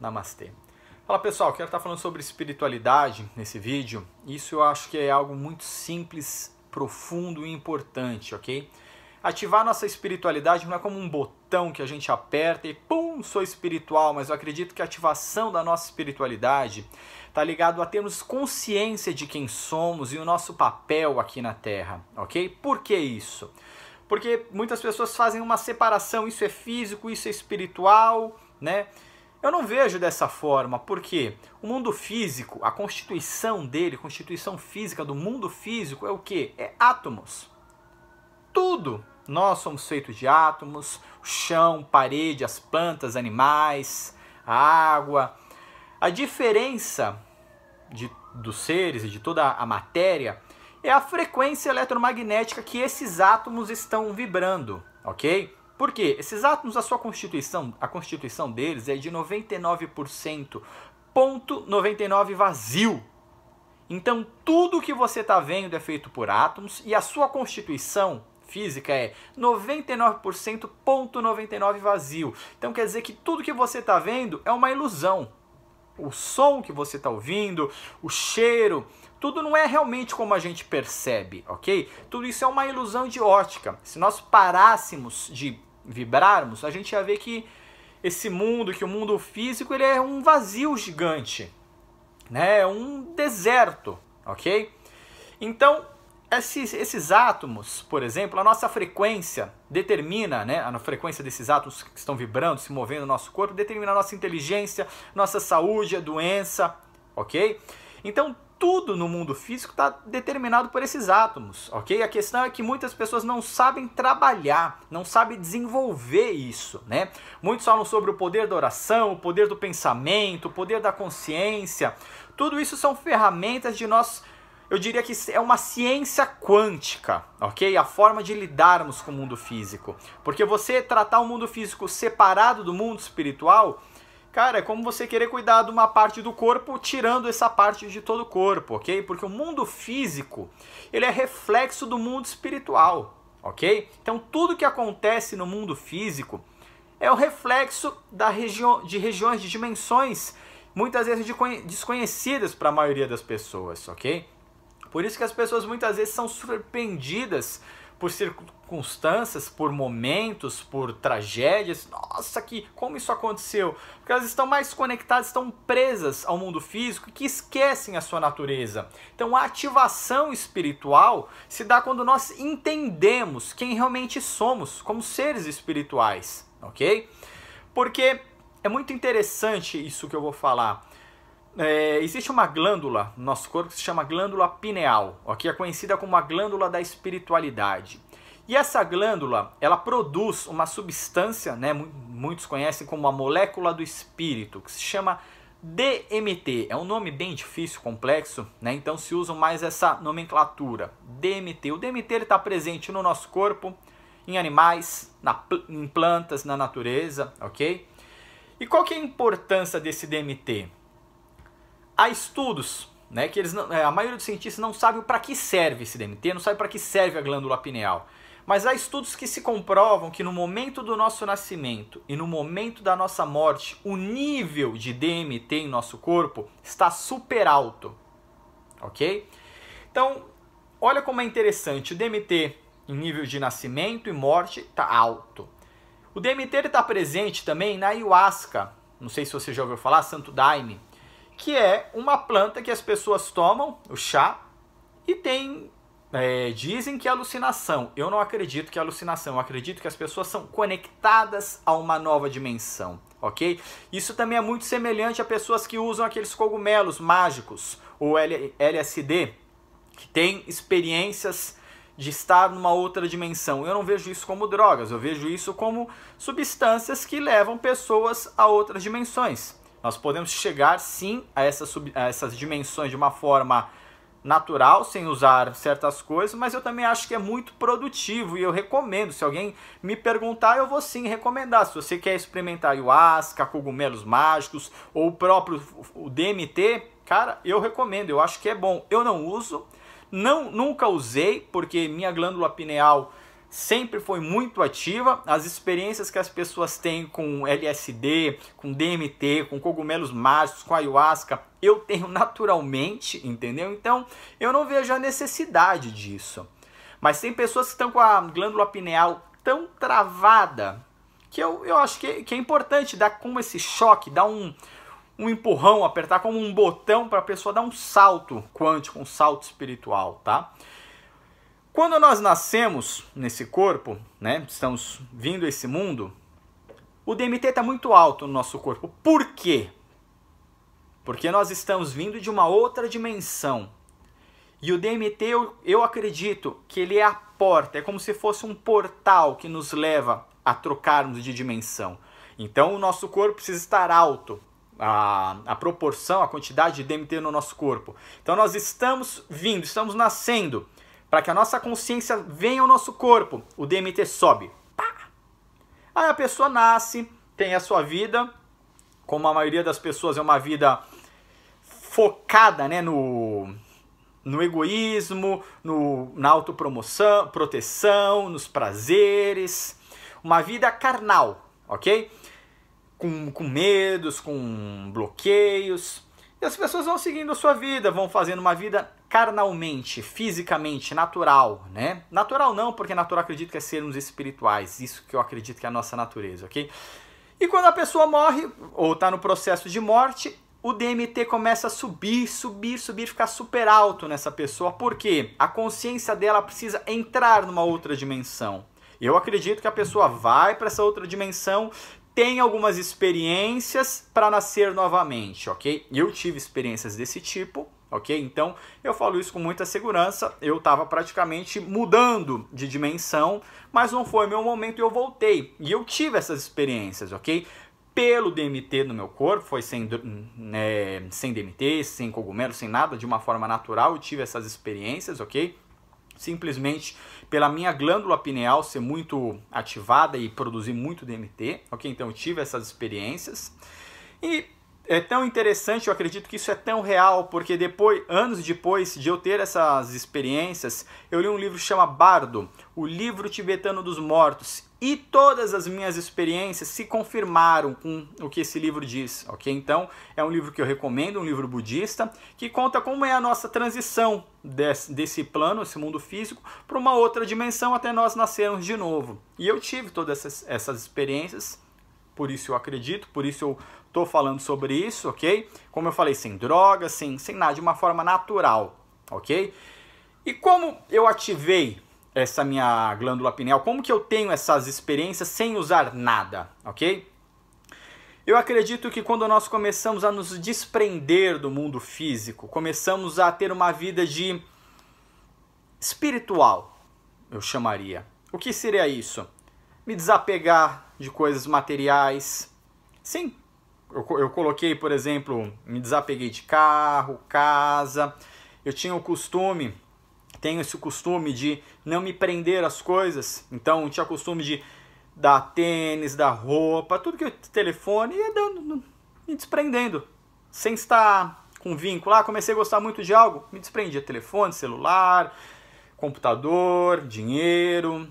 Namastê. Fala pessoal, quero estar falando sobre espiritualidade nesse vídeo. Isso eu acho que é algo muito simples, profundo e importante, ok? Ativar nossa espiritualidade não é como um botão que a gente aperta e pum, sou espiritual, mas eu acredito que a ativação da nossa espiritualidade está ligado a termos consciência de quem somos e o nosso papel aqui na Terra, ok? Por que isso? Porque muitas pessoas fazem uma separação, isso é físico, isso é espiritual, né? Eu não vejo dessa forma, porque o mundo físico, a constituição dele, a constituição física do mundo físico é o quê? É átomos. Tudo. Nós somos feitos de átomos, o chão, parede, as plantas, animais, a água. A diferença dos seres e de toda a matéria é a frequência eletromagnética que esses átomos estão vibrando, ok? Por quê? Esses átomos, a constituição deles é de 99,99% vazio. Então, tudo que você está vendo é feito por átomos e a sua constituição física é 99,99% vazio. Então, quer dizer que tudo que você está vendo é uma ilusão. O som que você está ouvindo, o cheiro, tudo não é realmente como a gente percebe, ok? Tudo isso é uma ilusão de ótica. Se nós parássemos de vibrarmos, a gente ia ver que esse mundo, que o mundo físico, ele é um vazio gigante, né? Um deserto, ok? Então, esses átomos, por exemplo, a nossa frequência determina, né? A frequência desses átomos que estão vibrando, se movendo no nosso corpo, determina a nossa inteligência, nossa saúde, a doença, ok? Então, tudo no mundo físico está determinado por esses átomos, ok? A questão é que muitas pessoas não sabem trabalhar, não sabem desenvolver isso, né? Muitos falam sobre o poder da oração, o poder do pensamento, o poder da consciência. Tudo isso são ferramentas de nós, eu diria que é uma ciência quântica, ok? A forma de lidarmos com o mundo físico. Porque você tratar o mundo físico separado do mundo espiritual, cara, é como você querer cuidar de uma parte do corpo tirando essa parte de todo o corpo, ok? Porque o mundo físico, ele é reflexo do mundo espiritual, ok? Então tudo que acontece no mundo físico é o reflexo de regiões, de dimensões, muitas vezes desconhecidas para a maioria das pessoas, ok? Por isso que as pessoas muitas vezes são surpreendidas por circunstâncias, por momentos, por tragédias. Nossa, como isso aconteceu? Porque elas estão mais conectadas, estão presas ao mundo físico e que esquecem a sua natureza. Então a ativação espiritual se dá quando nós entendemos quem realmente somos como seres espirituais, ok? Porque é muito interessante isso que eu vou falar. Existe uma glândula no nosso corpo que se chama glândula pineal, que é conhecida como a glândula da espiritualidade. E essa glândula, ela produz uma substância, né, muitos conhecem como a molécula do espírito, que se chama DMT. É um nome bem difícil, complexo, né? Então se usa mais essa nomenclatura, DMT. O DMT está presente no nosso corpo, em animais, em plantas, na natureza, ok? E qual que é a importância desse DMT? Há estudos, né, que a maioria dos cientistas não sabe para que serve esse DMT, não sabe para que serve a glândula pineal. Mas há estudos que se comprovam que no momento do nosso nascimento e no momento da nossa morte, o nível de DMT em nosso corpo está super alto, ok? Então, olha como é interessante, o DMT em nível de nascimento e morte está alto. O DMT está presente também na ayahuasca, não sei se você já ouviu falar, Santo Daime, que é uma planta que as pessoas tomam, o chá, e dizem que é alucinação. Eu não acredito que é alucinação, eu acredito que as pessoas são conectadas a uma nova dimensão, ok? Isso também é muito semelhante a pessoas que usam aqueles cogumelos mágicos, ou LSD, que tem experiências de estar numa outra dimensão. Eu não vejo isso como drogas, eu vejo isso como substâncias que levam pessoas a outras dimensões. Nós podemos chegar, sim, a essas dimensões de uma forma natural, sem usar certas coisas, mas eu também acho que é muito produtivo e eu recomendo. Se alguém me perguntar, eu vou sim recomendar. Se você quer experimentar ayahuasca, cogumelos mágicos ou o próprio DMT, cara, eu recomendo, eu acho que é bom. Eu não uso, nunca usei, porque minha glândula pineal sempre foi muito ativa. As experiências que as pessoas têm com LSD, com DMT, com cogumelos mágicos, com ayahuasca, eu tenho naturalmente, entendeu? Então, eu não vejo a necessidade disso. Mas tem pessoas que estão com a glândula pineal tão travada que eu acho que é importante dar como esse choque, dar um empurrão, apertar como um botão para a pessoa dar um salto quântico, um salto espiritual, tá? Quando nós nascemos nesse corpo, né, estamos vindo a esse mundo, o DMT está muito alto no nosso corpo. Por quê? Porque nós estamos vindo de uma outra dimensão. E o DMT, eu acredito que ele é a porta, é como se fosse um portal que nos leva a trocarmos de dimensão. Então o nosso corpo precisa estar alto, a proporção, a quantidade de DMT no nosso corpo. Então nós estamos vindo, estamos nascendo. Para que a nossa consciência venha ao nosso corpo, o DMT sobe. Pá! Aí a pessoa nasce, tem a sua vida, como a maioria das pessoas é uma vida focada, né, no egoísmo, na autopromoção, proteção, nos prazeres. Uma vida carnal, ok? Com medos, com bloqueios. E as pessoas vão seguindo a sua vida, vão fazendo uma vida carnalmente, fisicamente, natural, né? Natural não, porque natural acredito que é sermos espirituais, isso que eu acredito que é a nossa natureza, ok? E quando a pessoa morre, ou está no processo de morte, o DMT começa a subir, ficar super alto nessa pessoa, porque a consciência dela precisa entrar numa outra dimensão. Eu acredito que a pessoa vai para essa outra dimensão, tem algumas experiências para nascer novamente, ok? Eu tive experiências desse tipo, ok? Então, eu falo isso com muita segurança. Eu estava praticamente mudando de dimensão, mas não foi meu momento e eu voltei. E eu tive essas experiências, ok? Pelo DMT no meu corpo, foi sem DMT, sem cogumelo, sem nada, de uma forma natural, eu tive essas experiências, ok? Simplesmente pela minha glândula pineal ser muito ativada e produzir muito DMT, ok? Então eu tive essas experiências. E é tão interessante, eu acredito que isso é tão real, porque anos depois de eu ter essas experiências, eu li um livro que chama Bardo, o livro tibetano dos mortos, e todas as minhas experiências se confirmaram com o que esse livro diz, ok? Então, é um livro que eu recomendo, um livro budista, que conta como é a nossa transição desse plano, esse mundo físico, para uma outra dimensão até nós nascermos de novo. E eu tive todas essas experiências, por isso eu acredito, por isso eu estou falando sobre isso, ok? Como eu falei, sem drogas, sem nada, de uma forma natural, ok? E como eu ativei essa minha glândula pineal, como que eu tenho essas experiências sem usar nada, ok? Eu acredito que quando nós começamos a nos desprender do mundo físico, começamos a ter uma vida de espiritual, eu chamaria. O que seria isso? Me desapegar de coisas materiais. Sim, eu coloquei, por exemplo, me desapeguei de carro, casa. Eu tinha o costume, tenho esse costume de não me prender às coisas. Então, eu tinha o costume de dar tênis, dar roupa, tudo que eu telefone, ia dando, me desprendendo, sem estar com vínculo. Comecei a gostar muito de algo, me desprendia. Telefone, celular, computador, dinheiro.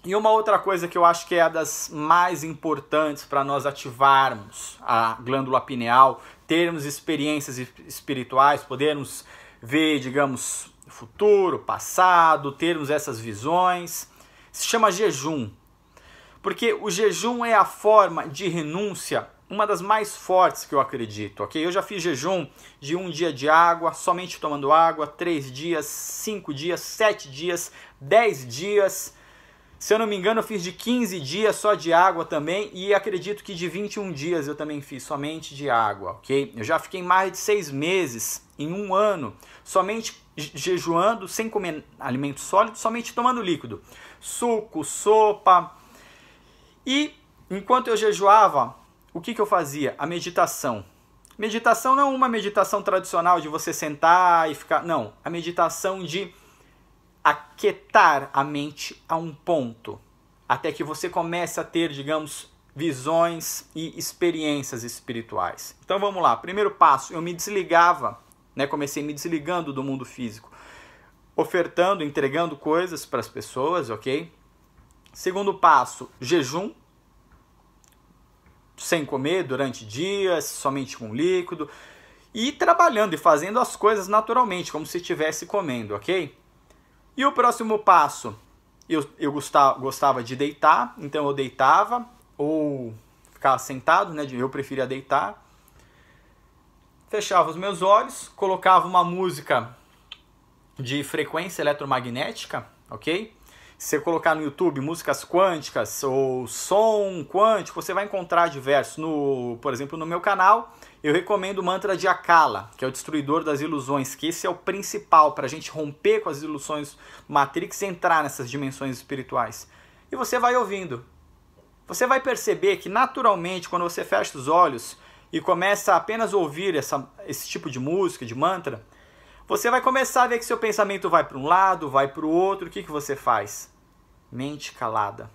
E uma outra coisa que eu acho que é a das mais importantes para nós ativarmos a glândula pineal, termos experiências espirituais, podermos ver, digamos, futuro, passado, termos essas visões, se chama jejum. Porque o jejum é a forma de renúncia, uma das mais fortes que eu acredito, ok? Eu já fiz jejum de 1 dia de água, somente tomando água, 3 dias, 5 dias, 7 dias, 10 dias. Se eu não me engano, eu fiz de 15 dias só de água também, e acredito que de 21 dias eu também fiz somente de água, ok? Eu já fiquei mais de 6 meses, em 1 ano, somente jejuando, sem comer alimento sólido, somente tomando líquido. Suco, sopa. E enquanto eu jejuava, o que eu fazia? A meditação. Meditação não é uma meditação tradicional de você sentar e ficar... Não, a meditação de aquietar a mente a um ponto, até que você comece a ter, digamos, visões e experiências espirituais. Então vamos lá, primeiro passo, eu me desligava, né? Comecei me desligando do mundo físico. ofertando, entregando coisas para as pessoas, ok? Segundo passo, jejum, sem comer durante dias, somente com líquido, e trabalhando e fazendo as coisas naturalmente, como se estivesse comendo, ok? E o próximo passo, eu gostava de deitar, então eu deitava, ou ficava sentado, né? Eu preferia deitar. Fechava os meus olhos, colocava uma música de frequência eletromagnética, ok? Se você colocar no YouTube músicas quânticas ou som quântico, você vai encontrar diversos. Por exemplo, no meu canal, eu recomendo o mantra de Akala, que é o destruidor das ilusões, que esse é o principal para a gente romper com as ilusões Matrix e entrar nessas dimensões espirituais. E você vai ouvindo. Você vai perceber que naturalmente, quando você fecha os olhos e começa a apenas ouvir esse tipo de música, de mantra, você vai começar a ver que seu pensamento vai para um lado, vai para o outro. O que você faz? Mente calada.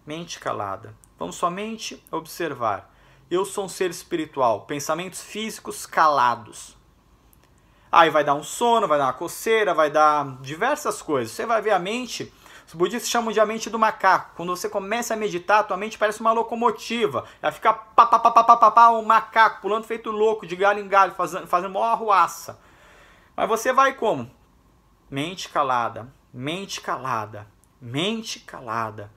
Mente calada. Vamos somente observar. Eu sou um ser espiritual. Pensamentos físicos calados. Aí vai dar um sono, vai dar uma coceira, vai dar diversas coisas. Você vai ver a mente. Os budistas chamam de a mente do macaco. Quando você começa a meditar, tua mente parece uma locomotiva. Ela fica um macaco pulando feito louco, de galho em galho, fazendo uma arruaça. Mas você vai como? Mente calada, mente calada, mente calada.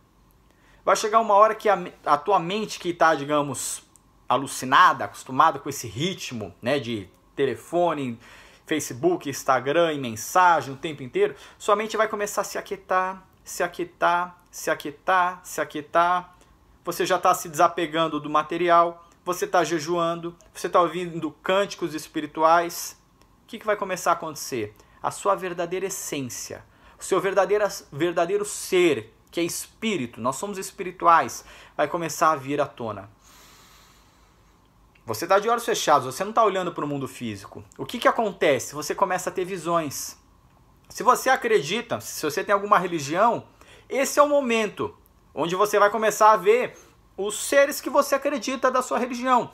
Vai chegar uma hora que a tua mente que está, digamos, alucinada, acostumada com esse ritmo, né, de telefone, Facebook, Instagram e mensagem o tempo inteiro, sua mente vai começar a se aquietar, se aquietar, se aquietar, se aquietar. Você já está se desapegando do material, você está jejuando, você está ouvindo cânticos espirituais. O que vai começar a acontecer? A sua verdadeira essência, o seu verdadeiro ser, que é espírito, nós somos espirituais, vai começar a vir à tona. Você está de olhos fechados, você não está olhando para o mundo físico. O que acontece? Você começa a ter visões. Se você acredita, se você tem alguma religião, esse é o momento onde você vai começar a ver os seres que você acredita da sua religião.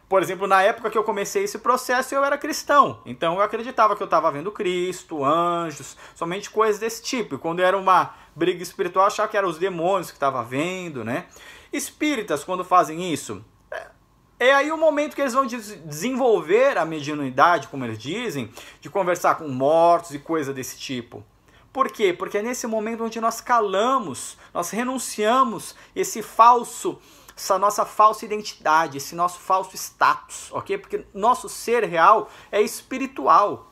Por exemplo, na época que eu comecei esse processo, eu era cristão. Então eu acreditava que eu estava vendo Cristo, anjos, somente coisas desse tipo. E quando era uma briga espiritual, eu achava que eram os demônios que estavam vendo, né? Espíritas, quando fazem isso, é aí o momento que eles vão desenvolver a mediunidade, como eles dizem, de conversar com mortos e coisa desse tipo. Por quê? Porque é nesse momento onde nós calamos, nós renunciamos essa nossa falsa identidade, esse nosso falso status, ok? Porque nosso ser real é espiritual.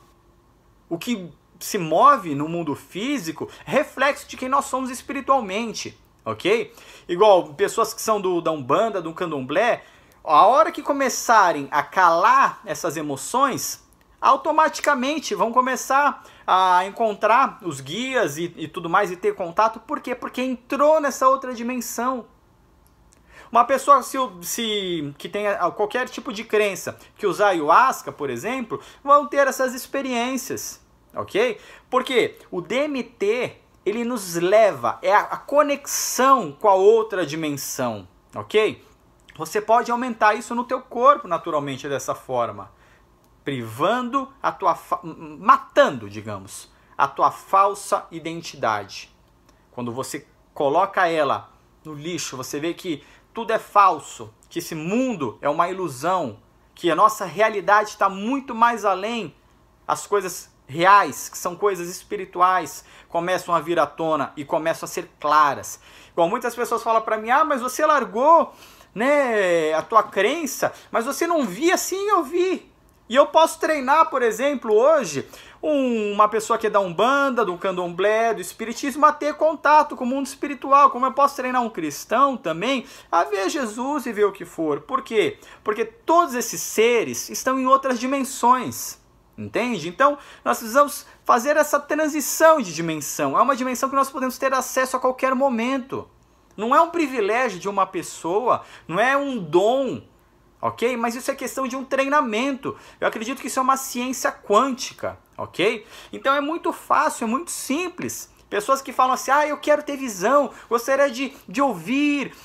O que se move no mundo físico é reflexo de quem nós somos espiritualmente, ok? Igual pessoas que são da Umbanda, do Candomblé, a hora que começarem a calar essas emoções, automaticamente vão começar a encontrar os guias e tudo mais e ter contato. Por quê? Porque entrou nessa outra dimensão. Uma pessoa que tenha qualquer tipo de crença, que usar ayahuasca, por exemplo, vão ter essas experiências, ok? Porque o DMT, ele nos leva, é a conexão com a outra dimensão, ok? Você pode aumentar isso no teu corpo naturalmente dessa forma, privando matando, digamos, a tua falsa identidade. Quando você coloca ela no lixo, você vê que tudo é falso, que esse mundo é uma ilusão, que a nossa realidade está muito mais além. As coisas reais, que são coisas espirituais, começam a vir à tona e começam a ser claras. Igual muitas pessoas falam para mim, mas você largou, né, a tua crença, mas você não via. Sim, eu vi. E eu posso treinar, por exemplo, hoje, uma pessoa que é da Umbanda, do Candomblé, do Espiritismo, a ter contato com o mundo espiritual. Como eu posso treinar um cristão também a ver Jesus e ver o que for. Por quê? Porque todos esses seres estão em outras dimensões. Entende? Então, nós precisamos fazer essa transição de dimensão. É uma dimensão que nós podemos ter acesso a qualquer momento. Não é um privilégio de uma pessoa, não é um dom, ok? Mas isso é questão de um treinamento. Eu acredito que isso é uma ciência quântica, ok? Então é muito fácil, é muito simples. Pessoas que falam assim, eu quero ter visão, gostaria de ouvir,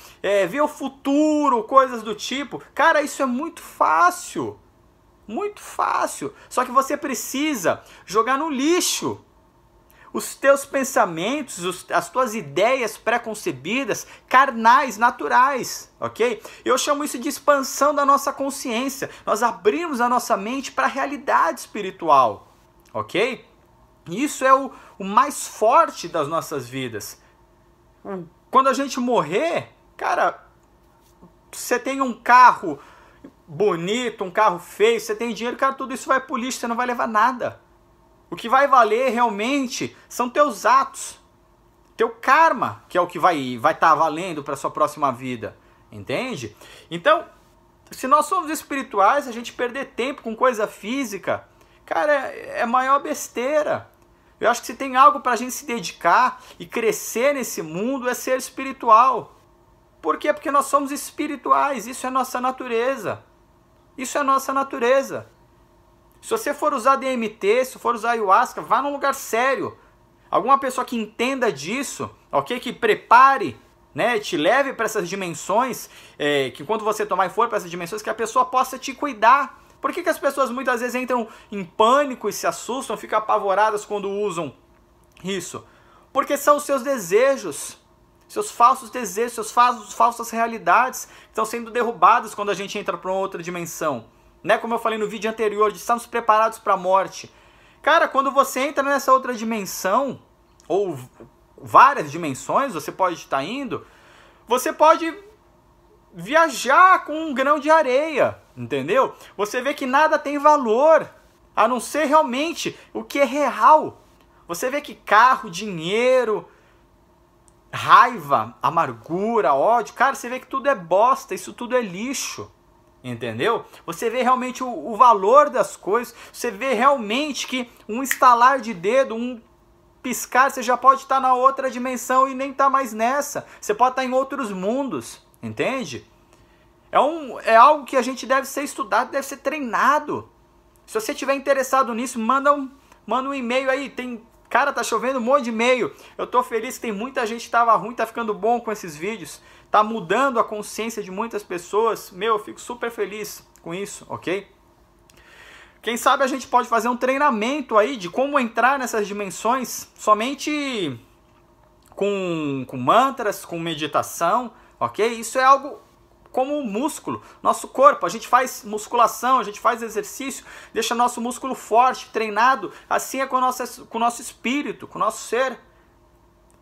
ver o futuro, coisas do tipo. Cara, isso é muito fácil. Muito fácil. Só que você precisa jogar no lixo os teus pensamentos, as tuas ideias pré-concebidas, carnais, naturais, ok? Eu chamo isso de expansão da nossa consciência. Nós abrimos a nossa mente para a realidade espiritual, ok? Isso é o mais forte das nossas vidas. Quando a gente morrer, cara, você tem um carro bonito, um carro feio, você tem dinheiro, cara, tudo isso vai pro lixo, você não vai levar nada. O que vai valer realmente são teus atos, teu karma, que é o que vai estar valendo para sua próxima vida, entende? Então, se nós somos espirituais, a gente perder tempo com coisa física, cara, é maior besteira. Eu acho que se tem algo para a gente se dedicar e crescer nesse mundo é ser espiritual. Por quê? Porque nós somos espirituais, isso é nossa natureza. Isso é nossa natureza. Se você for usar DMT, se for usar ayahuasca, vá num lugar sério. Alguma pessoa que entenda disso, ok? Que prepare, né? Te leve para essas dimensões, que quando você tomar e for para essas dimensões, que a pessoa possa te cuidar. Por que as pessoas muitas vezes entram em pânico e se assustam, ficam apavoradas quando usam isso? Porque são os seus desejos, seus falsos desejos, suas falsas realidades que estão sendo derrubadas quando a gente entra para uma outra dimensão. Né? Como eu falei no vídeo anterior, de estarmos preparados para a morte. Cara, quando você entra nessa outra dimensão, ou várias dimensões, você pode estar indo, você pode viajar com um grão de areia, entendeu? Você vê que nada tem valor, a não ser realmente o que é real. Você vê que carro, dinheiro, raiva, amargura, ódio, cara, você vê que tudo é bosta, isso tudo é lixo. Entendeu? Você vê realmente o valor das coisas, você vê realmente que um estalar de dedo, um piscar, você já pode estar na outra dimensão e nem estar mais nessa. Você pode estar em outros mundos, entende? É algo que a gente deve ser estudado, deve ser treinado. Se você estiver interessado nisso, manda um e-mail aí. Cara, tá chovendo um monte de e-mail. Eu tô feliz que tem muita gente que tava ruim, tá ficando bom com esses vídeos. Tá mudando a consciência de muitas pessoas. Eu fico super feliz com isso, ok? Quem sabe a gente pode fazer um treinamento aí de como entrar nessas dimensões somente com mantras, com meditação, ok? Isso é algo como um músculo. Nosso corpo, a gente faz musculação, a gente faz exercício, deixa nosso músculo forte, treinado. Assim é com o nosso espírito, com o nosso ser.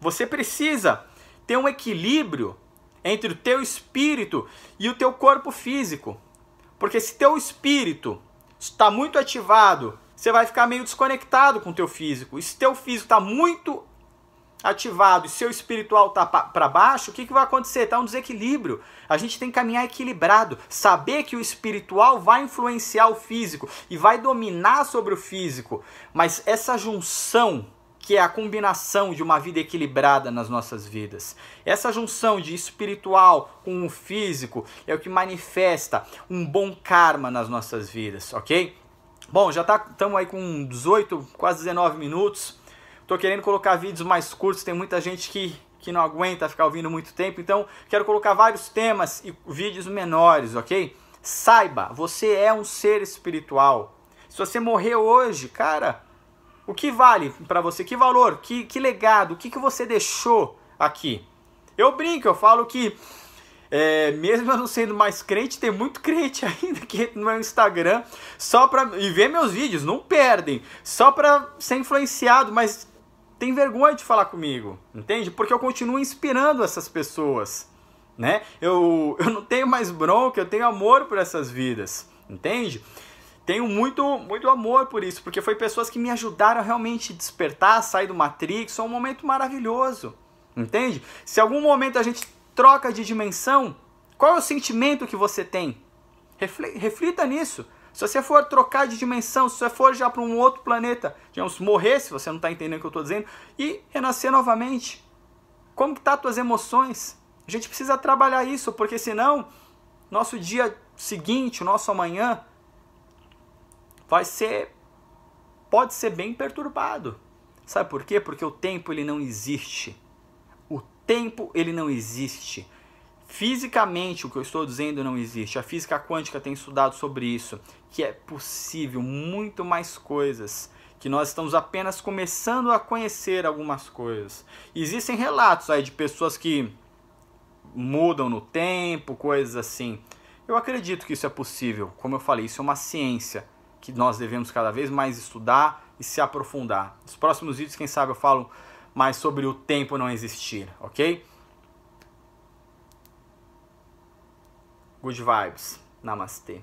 Você precisa ter um equilíbrio entre o teu espírito e o teu corpo físico. Porque se teu espírito está muito ativado, você vai ficar meio desconectado com o teu físico. E se teu físico está muito ativado e seu espiritual está para baixo, o que vai acontecer? Está um desequilíbrio. A gente tem que caminhar equilibrado. Saber que o espiritual vai influenciar o físico e vai dominar sobre o físico. Mas essa junção, que é a combinação de uma vida equilibrada nas nossas vidas. Essa junção de espiritual com o físico é o que manifesta um bom karma nas nossas vidas, ok? Bom, já estamos aí com 18, quase 19 minutos. Estou querendo colocar vídeos mais curtos, tem muita gente que não aguenta ficar ouvindo muito tempo, então quero colocar vários temas e vídeos menores, ok? Saiba, você é um ser espiritual. Se você morrer hoje, cara, o que vale para você? Que valor? Que legado? O que você deixou aqui? Eu brinco, eu falo que mesmo eu não sendo mais crente, tem muito crente ainda que no meu Instagram e ver meus vídeos, não perdem, só para ser influenciado, mas tem vergonha de falar comigo, entende? Porque eu continuo inspirando essas pessoas, né? Eu não tenho mais bronca, eu tenho amor por essas vidas, entende? Tenho muito amor por isso, porque foi pessoas que me ajudaram a realmente despertar, sair do Matrix. É um momento maravilhoso, entende? Se algum momento a gente troca de dimensão, qual é o sentimento que você tem? Reflita nisso. Se você for trocar de dimensão, se você for já para um outro planeta, digamos, morrer, se você não está entendendo o que eu estou dizendo, e renascer novamente, como que tá as tuas emoções? A gente precisa trabalhar isso, porque senão, nosso dia seguinte, o nosso amanhã, pode ser bem perturbado. Sabe por quê? Porque o tempo ele não existe. O tempo ele não existe. Fisicamente, o que eu estou dizendo não existe. A física quântica tem estudado sobre isso, que é possível muito mais coisas que nós estamos apenas começando a conhecer algumas coisas. Existem relatos aí de pessoas que mudam no tempo, coisas assim. Eu acredito que isso é possível. Como eu falei, isso é uma ciência que nós devemos cada vez mais estudar e se aprofundar. Nos próximos vídeos, quem sabe, eu falo mais sobre o tempo não existir, ok? Good vibes. Namastê.